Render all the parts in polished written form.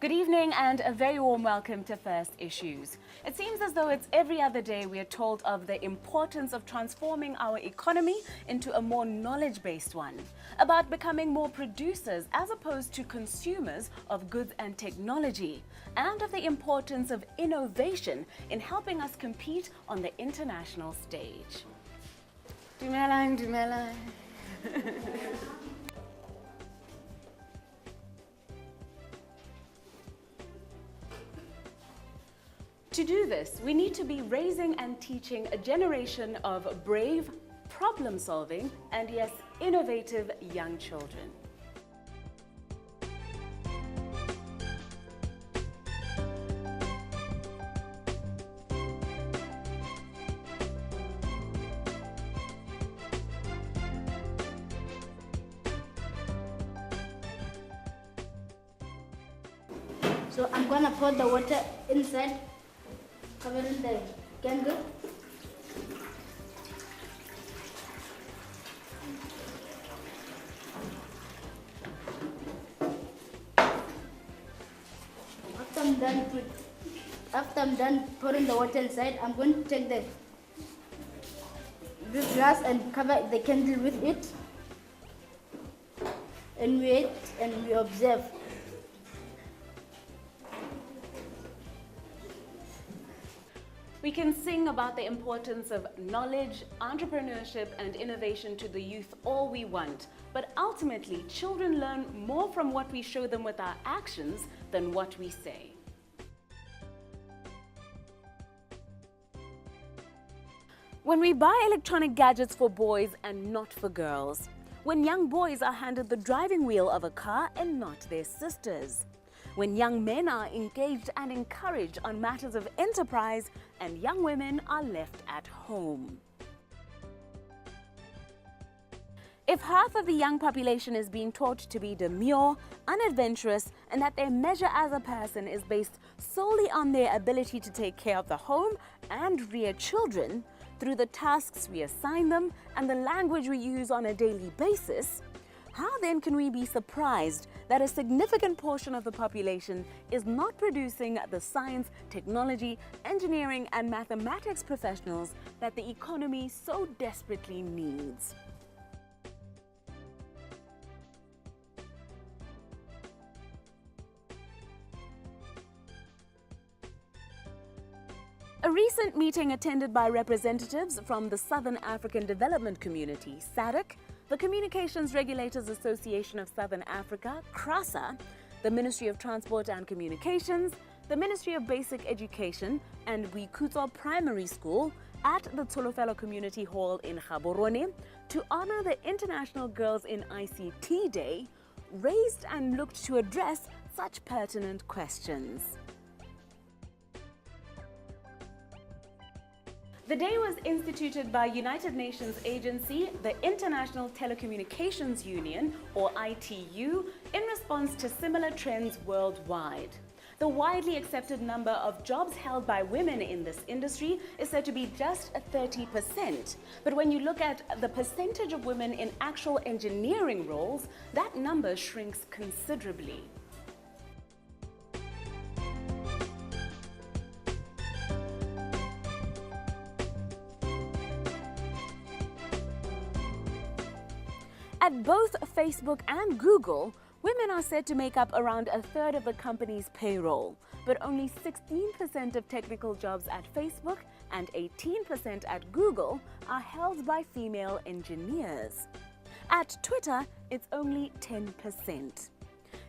Good evening and a very warm welcome to First Issues. It seems as though it's every other day we are told of the importance of transforming our economy into a more knowledge-based one, about becoming more producers as opposed to consumers of goods and technology, and of the importance of innovation in helping us compete on the international stage. Dumelang. To do this, we need to be raising and teaching a generation of brave, problem-solving, and yes, innovative young children. So I'm gonna pour the water inside. Cover in the candle. After I'm done pouring the water inside, I'm going to take this glass and cover the candle with it, and wait and we observe. We can sing about the importance of knowledge, entrepreneurship, and innovation to the youth all we want, but ultimately, children learn more from what we show them with our actions than what we say. When we buy electronic gadgets for boys and not for girls, when young boys are handed the driving wheel of a car and not their sisters, when young men are engaged and encouraged on matters of enterprise and young women are left at home. If half of the young population is being taught to be demure, unadventurous, and that their measure as a person is based solely on their ability to take care of the home and rear children through the tasks we assign them and the language we use on a daily basis, how then can we be surprised that a significant portion of the population is not producing the science, technology, engineering, and mathematics professionals that the economy so desperately needs? A recent meeting attended by representatives from the Southern African Development Community, SADC, the Communications Regulators Association of Southern Africa, CRASA, the Ministry of Transport and Communications, the Ministry of Basic Education, and Boikhutso Primary School at the Tsholofelo Community Hall in Gaborone to honor the International Girls in ICT Day, raised and looked to address such pertinent questions. The day was instituted by United Nations agency, the International Telecommunications Union, or ITU, in response to similar trends worldwide. The widely accepted number of jobs held by women in this industry is said to be just 30%. But when you look at the percentage of women in actual engineering roles, that number shrinks considerably. At both Facebook and Google, women are said to make up around a third of the company's payroll, but only 16% of technical jobs at Facebook and 18% at Google are held by female engineers. At Twitter, it's only 10%.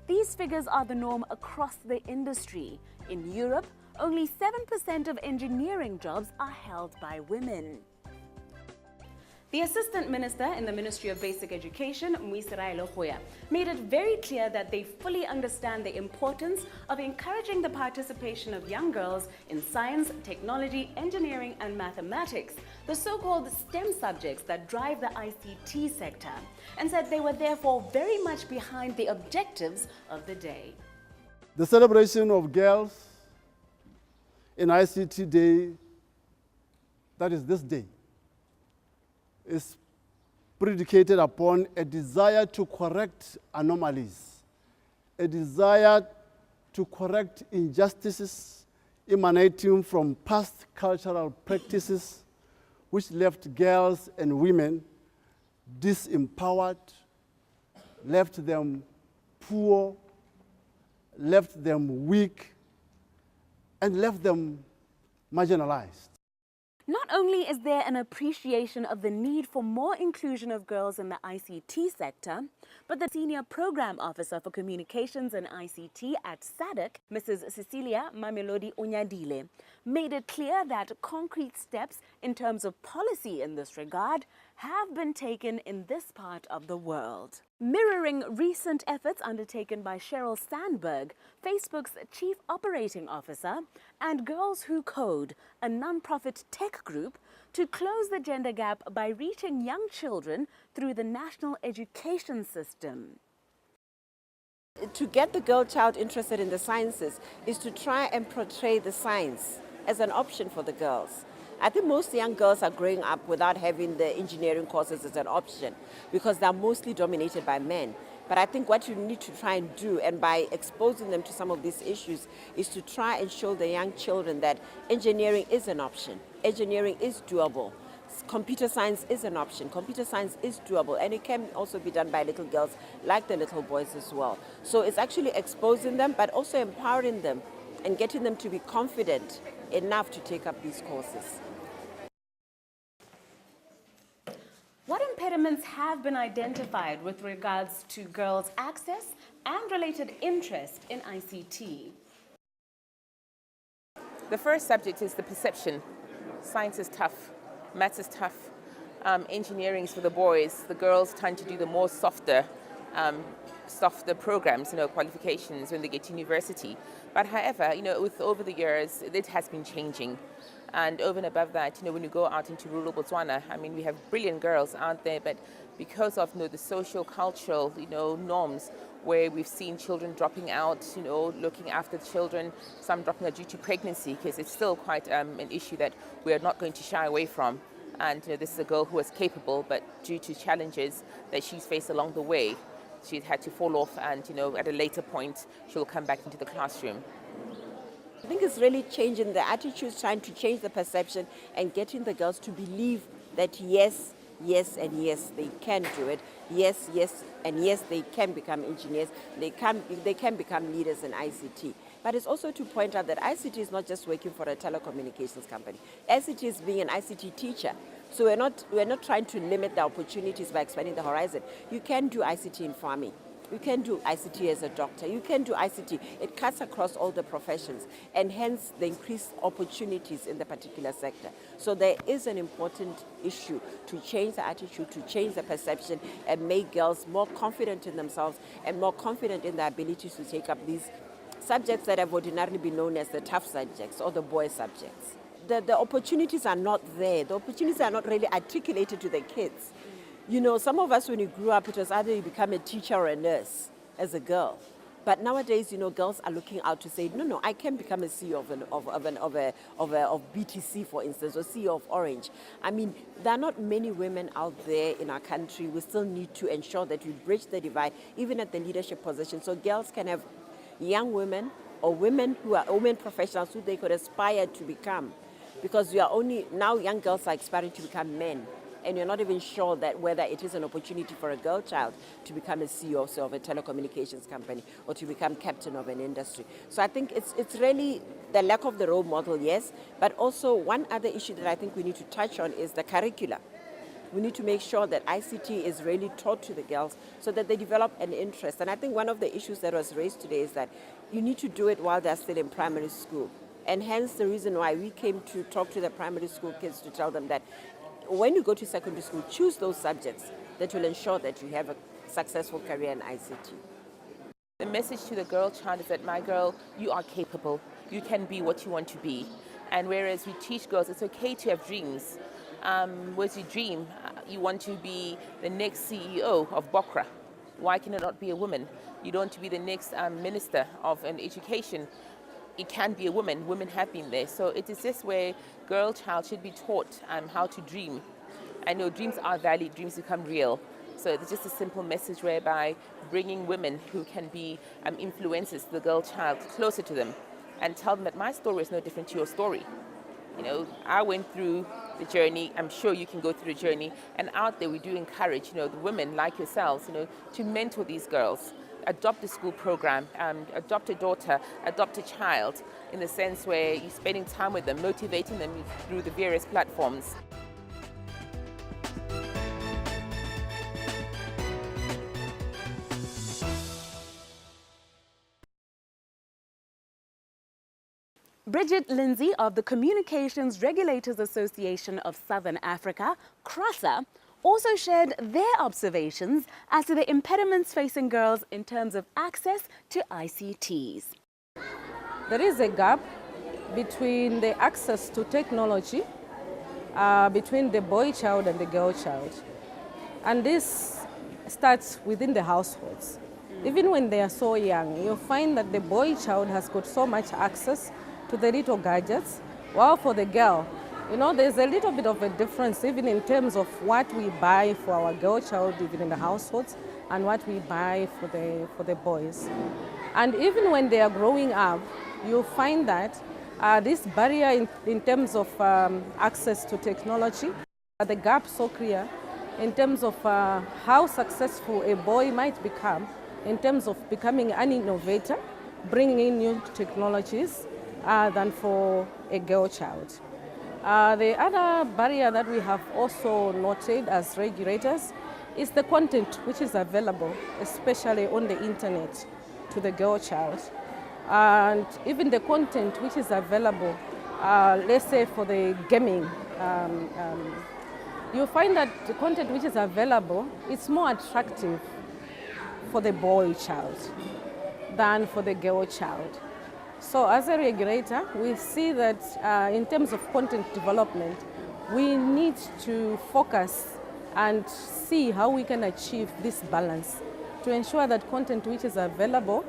These figures are the norm across the industry. In Europe, only 7% of engineering jobs are held by women. The Assistant Minister in the Ministry of Basic Education, Mwisiraelo, made it very clear that they fully understand the importance of encouraging the participation of young girls in science, technology, engineering, and mathematics, the so-called STEM subjects that drive the ICT sector, and said they were therefore very much behind the objectives of the day. The celebration of girls in ICT Day, that is this day, is predicated upon a desire to correct anomalies, a desire to correct injustices emanating from past cultural practices which left girls and women disempowered, left them poor, left them weak, and left them marginalized. Not only is there an appreciation of the need for more inclusion of girls in the ICT sector, but the Senior Program Officer for Communications and ICT at SADC, Mrs. Cecilia Mamelodi Onyadile, made it clear that concrete steps in terms of policy in this regard have been taken in this part of the world. Mirroring recent efforts undertaken by Sheryl Sandberg, Facebook's Chief Operating Officer, and Girls Who Code, a non-profit tech group, to close the gender gap by reaching young children through the national education system. To get the girl child interested in the sciences is to try and portray the science as an option for the girls. I think most young girls are growing up without having the engineering courses as an option because they're mostly dominated by men. But I think what you need to try and do, and by exposing them to some of these issues, is to try and show the young children that engineering is an option. Engineering is doable. Computer science is an option. Computer science is doable, and it can also be done by little girls like the little boys as well. So it's actually exposing them, but also empowering them and getting them to be confident enough to take up these courses. What impediments have been identified with regards to girls' access and related interest in ICT? The first subject is the perception. Science is tough, maths is tough, engineering is for the boys. The girls tend to do the more softer programs, qualifications when they get to university. But however, over the years, it has been changing. And over and above that, when you go out into rural Botswana, we have brilliant girls out there, but because of the social, cultural, norms, where we've seen children dropping out, looking after children, some dropping out due to pregnancy, because it's still quite an issue that we are not going to shy away from. And this is a girl who was capable, but due to challenges that she's faced along the way, she's had to fall off, and at a later point, she'll come back into the classroom. I think it's really changing the attitudes, trying to change the perception and getting the girls to believe that yes, yes, and yes, they can do it. Yes, yes, and yes, they can become engineers. They can become leaders in ICT. But it's also to point out that ICT is not just working for a telecommunications company. ICT is being an ICT teacher. So we're not trying to limit the opportunities by expanding the horizon. You can do ICT in farming. You can do ICT as a doctor. You can do ICT. It cuts across all the professions, and hence the increased opportunities in the particular sector. So there is an important issue to change the attitude, to change the perception, and make girls more confident in themselves and more confident in their abilities to take up these subjects that have ordinarily been known as the tough subjects or the boy subjects. The opportunities are not there. The opportunities are not really articulated to the kids. Some of us, when you grew up, it was either you become a teacher or a nurse as a girl. But nowadays, girls are looking out to say, no, I can become a CEO of BTC, for instance, or CEO of Orange. There are not many women out there in our country. We still need to ensure that we bridge the divide, even at the leadership position, so girls can have young women or women who are women professionals who they could aspire to become. Because now young girls are aspiring to become men. And you're not even sure that whether it is an opportunity for a girl child to become a CEO of a telecommunications company or to become captain of an industry. So I think it's really the lack of the role model, yes, but also one other issue that I think we need to touch on is the curricula. We need to make sure that ICT is really taught to the girls so that they develop an interest. And I think one of the issues that was raised today is that you need to do it while they're still in primary school. And hence the reason why we came to talk to the primary school kids to tell them that when you go to secondary school, choose those subjects that will ensure that you have a successful career in ICT. The message to the girl child is that, my girl, you are capable. You can be what you want to be. And whereas we teach girls it's okay to have dreams. Whereas you dream, you want to be the next CEO of Bokra. Why can it not be a woman? You don't want to be the next minister of an education. It can be a woman. Women have been there. So it is this where girl child should be taught how to dream. I know dreams are valid, dreams become real. So it's just a simple message whereby bringing women who can be influencers, the girl child, closer to them and tell them that my story is no different to your story. You know, I went through the journey. I'm sure you can go through the journey. And out there, we do encourage, the women like yourselves, to mentor these girls. Adopt a school program, adopt a daughter, adopt a child, in the sense where you're spending time with them, motivating them through the various platforms. Bridget Lindsay of the Communications Regulators Association of Southern Africa, CRASA, also shared their observations as to the impediments facing girls in terms of access to ICTs. There is a gap between the access to technology between the boy child and the girl child. And this starts within the households. Even when they are so young, you'll find that the boy child has got so much access to the little gadgets, while for the girl, there's a little bit of a difference even in terms of what we buy for our girl child, even in the households, and what we buy for the boys. And even when they are growing up, you'll find that this barrier in terms of access to technology, the gap so clear in terms of how successful a boy might become in terms of becoming an innovator, bringing in new technologies, than for a girl child. The other barrier that we have also noted as regulators is the content which is available, especially on the internet, to the girl child. And even the content which is available, let's say for the gaming, you'll find that the content which is available is more attractive for the boy child than for the girl child. So as a regulator, we see that in terms of content development, we need to focus and see how we can achieve this balance to ensure that content which is available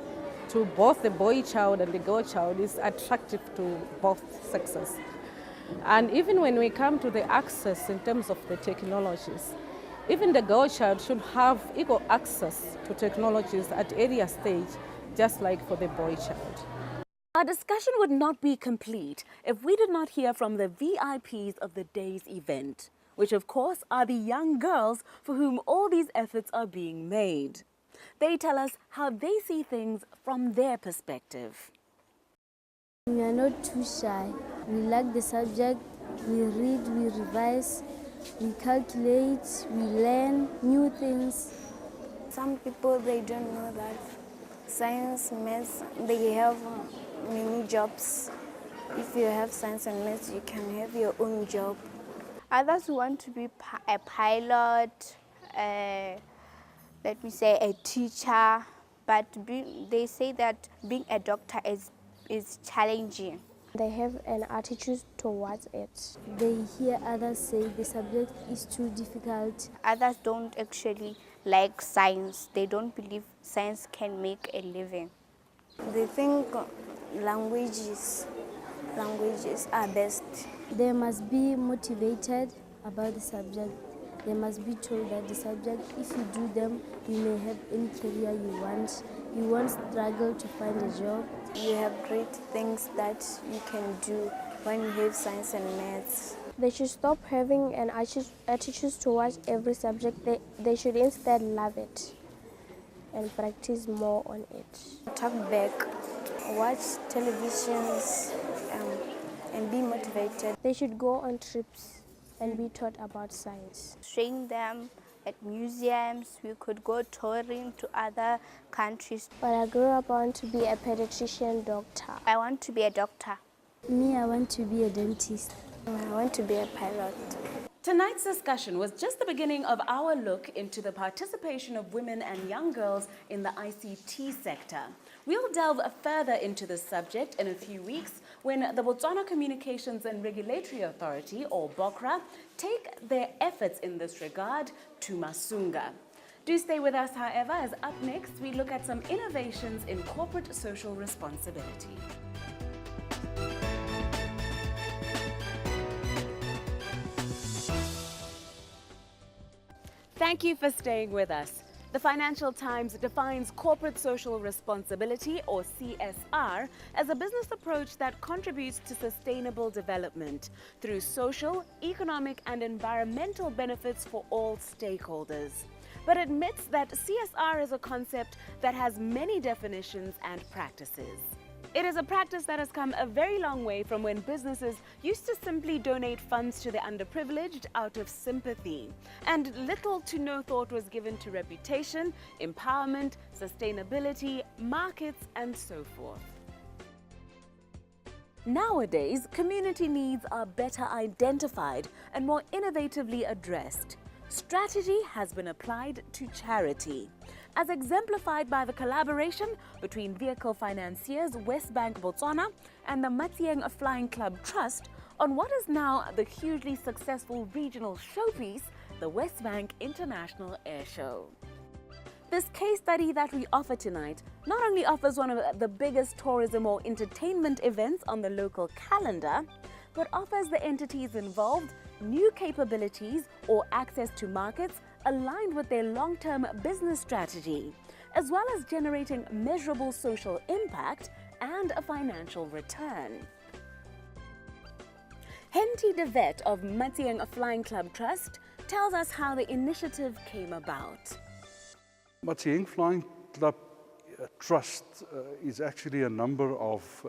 to both the boy child and the girl child is attractive to both sexes. And even when we come to the access in terms of the technologies, even the girl child should have equal access to technologies at earlier stage, just like for the boy child. Our discussion would not be complete if we did not hear from the VIPs of the day's event, which of course are the young girls for whom all these efforts are being made. They tell us how they see things from their perspective. We are not too shy. We like the subject, we read, we revise, we calculate, we learn new things. Some people, they don't know that science, maths, they have many jobs. If you have science and maths, you can have your own job. Others want to be a pilot, let me say a teacher, but they say that being a doctor is challenging. They have an attitude towards it. They hear others say the subject is too difficult. Others don't actually like science. They don't believe science can make a living. They think languages are best. They must be motivated about the subject. They must be told that the subject, if you do them, you may have any career you want. You won't struggle to find a job. You have great things that you can do when you have science and maths. They should stop having an attitude towards every subject. They should instead love it and practice more on it. Talk back, watch televisions, and be motivated. They should go on trips and be taught about science. Showing them at museums, we could go touring to other countries. When I grew up, I want to be a pediatrician doctor. I want to be a doctor. Me, I want to be a dentist. I want to be a pilot. Tonight's discussion was just the beginning of our look into the participation of women and young girls in the ICT sector. We'll delve further into this subject in a few weeks when the Botswana Communications and Regulatory Authority, or BOCRA, take their efforts in this regard to Masunga. Do stay with us, however, as up next we look at some innovations in corporate social responsibility. Thank you for staying with us. The Financial Times defines corporate social responsibility, or CSR, as a business approach that contributes to sustainable development through social, economic, and environmental benefits for all stakeholders, but admits that CSR is a concept that has many definitions and practices. It is a practice that has come a very long way from when businesses used to simply donate funds to the underprivileged out of sympathy, and little to no thought was given to reputation, empowerment, sustainability, markets, and so forth. Nowadays, community needs are better identified and more innovatively addressed. Strategy has been applied to charity, as exemplified by the collaboration between vehicle financiers Wesbank Botswana and the Matieng Flying Club Trust on what is now the hugely successful regional showpiece, the Wesbank International Air Show. This case study that we offer tonight not only offers one of the biggest tourism or entertainment events on the local calendar, but offers the entities involved new capabilities or access to markets aligned with their long-term business strategy, as well as generating measurable social impact and a financial return. Henty de Vet of Matieng Flying Club Trust tells us how the initiative came about. Matieng Flying Club Trust is actually a number of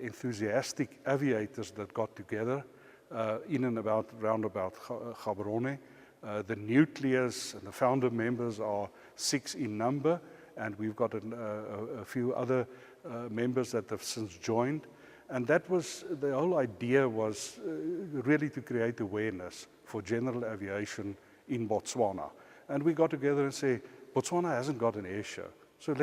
enthusiastic aviators that got together in and round about Gaborone. The nucleus and the founder members are 6 in number, and we've got a few other members that have since joined. And that was, the whole idea was really to create awareness for general aviation in Botswana. And we got together and say, Botswana hasn't got an air show, so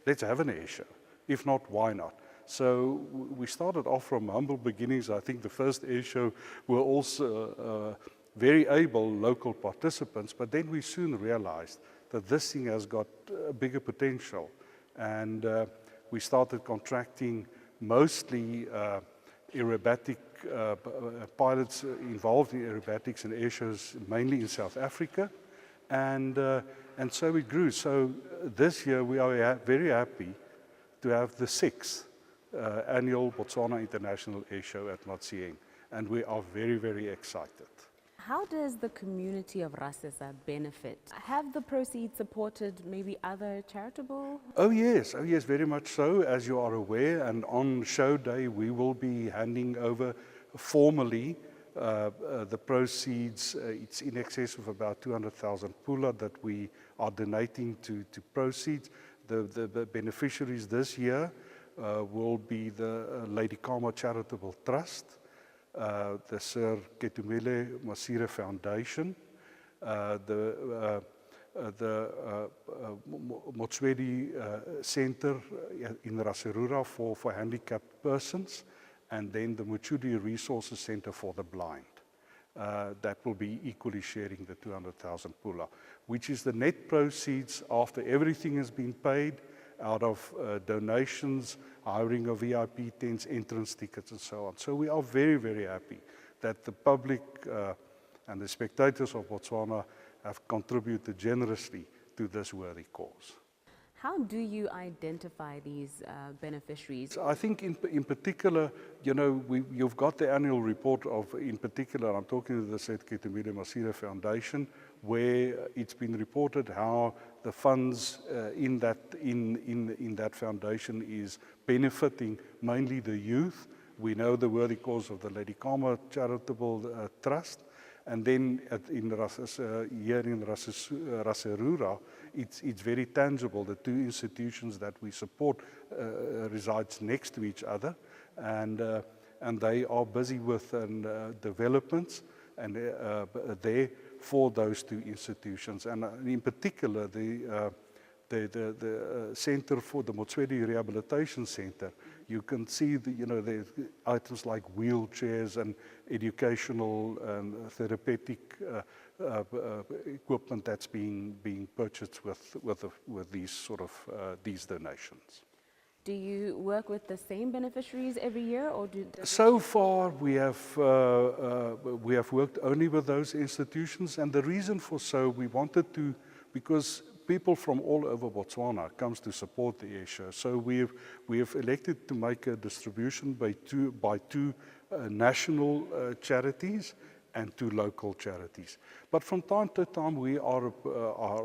let's have an air show. If not, why not? So we started off from humble beginnings. I think the first air show were also very able local participants, but then we soon realized that this thing has got bigger potential. And we started contracting mostly aerobatic pilots involved in aerobatics and air shows, mainly in South Africa. And so it grew. So this year we are very happy to have the 6th annual Botswana International Air Show at Matieng, and we are very, very excited. How does the community of Rasesa benefit? Have the proceeds supported maybe other charitable? Oh yes, very much so, as you are aware, and on show day we will be handing over formally the proceeds. It's in excess of about 200,000 pula that we are donating to proceeds. The beneficiaries this year will be the Lady Kama Charitable Trust, the Sir Ketumele Masire Foundation, the Motswedi Center in Rasarura for handicapped persons, and then the Muchudi Resources Center for the blind. That will be equally sharing the 200,000 pula, which is the net proceeds after everything has been paid out of donations, hiring of VIP tents, entrance tickets, and so on. So we are very, very happy that the public and the spectators of Botswana have contributed generously to this worthy cause. How do you identify these beneficiaries? I think in particular, you know, you've got the annual report of, in particular, I'm talking to the Sir Ketumele Masire Foundation, where it's been reported how the funds in that foundation is benefiting mainly the youth. We know the worthy cause of the Lady Kama Charitable Trust. And then here in Rasarura, it's very tangible. The 2 institutions that we support resides next to each other, and they are busy with developments and there for those 2 institutions. And in particular, the Center for the Motswedi Rehabilitation Center, you can see the items like wheelchairs and educational and therapeutic equipment that's being purchased with these sort of these donations. Do you work with the same beneficiaries every year, or do? So far, we have worked only with those institutions, and the reason for so, we wanted to, because people from all over Botswana comes to support the air show. So we have elected to make a distribution by two national charities and 2 local charities. But from time to time, we are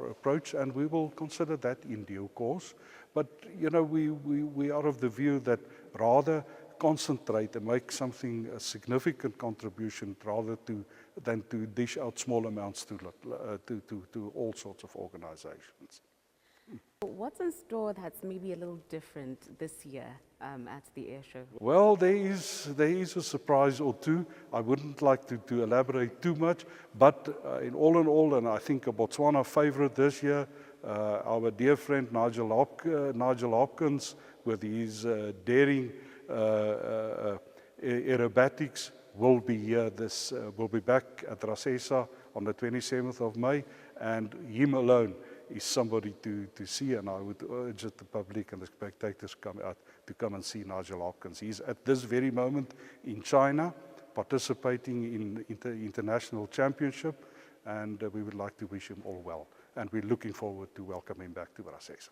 approached, and we will consider that in due course. But, you know, we are of the view that rather concentrate and make something, a significant contribution, than to dish out small amounts to all sorts of organizations. What's in store that's maybe a little different this year at the air show? Well, there is a surprise or two. I wouldn't like to elaborate too much, but in all, and I think a Botswana favorite this year, our dear friend Nigel Hopkins, with his daring aerobatics, will be here. Will be back at Rasesa on the 27th of May, and him alone is somebody to see, and I would urge the public and the spectators to come and see Nigel Hopkins. He's at this very moment in China, participating in the international championship, and we would like to wish him all well. And we're looking forward to welcome him back to Rasesa.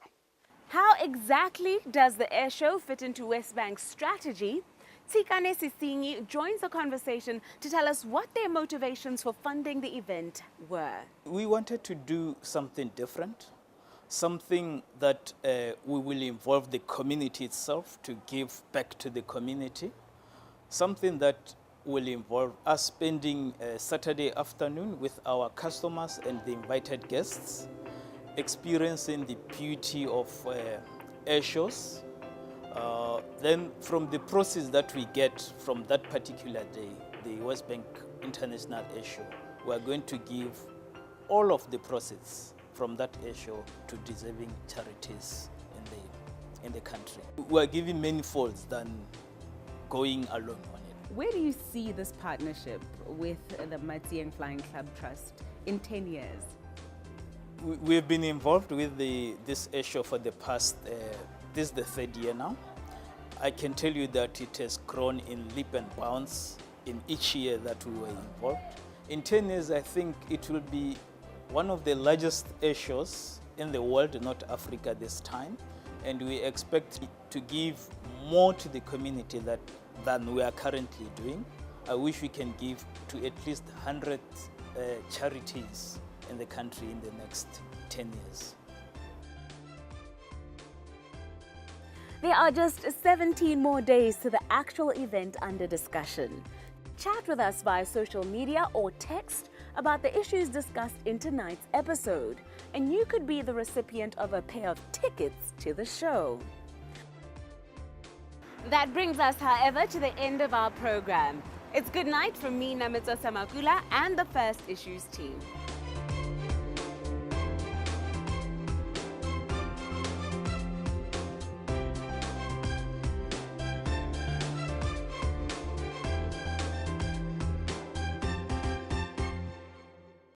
How exactly does the air show fit into Wesbank's strategy? Tsikane Sisingi joins the conversation to tell us what their motivations for funding the event were. We wanted to do something different, something that we will involve the community itself to give back to the community, something that will involve us spending a Saturday afternoon with our customers and the invited guests, experiencing the beauty of air shows. Then from the proceeds that we get from that particular day, the Wesbank International Air Show, we are going to give all of the proceeds from that air show to deserving charities in the country. We are giving many folds than going alone on it. Where do you see this partnership with the Matsieng Flying Club Trust in 10 years? We've been involved with this air show for the past, this is the 3rd year now. I can tell you that it has grown in leap and bounds in each year that we were involved. In 10 years, I think it will be one of the largest air shows in the world, not Africa this time. And we expect to give more to the community than we are currently doing. I wish we can give to at least 100 charities in the country in the next 10 years. There are just 17 more days to the actual event under discussion. Chat with us via social media or text about the issues discussed in tonight's episode, and you could be the recipient of a pair of tickets to the show. That brings us, however, to the end of our program. It's good night from me, Namitsa Samakula, and the First Issues team.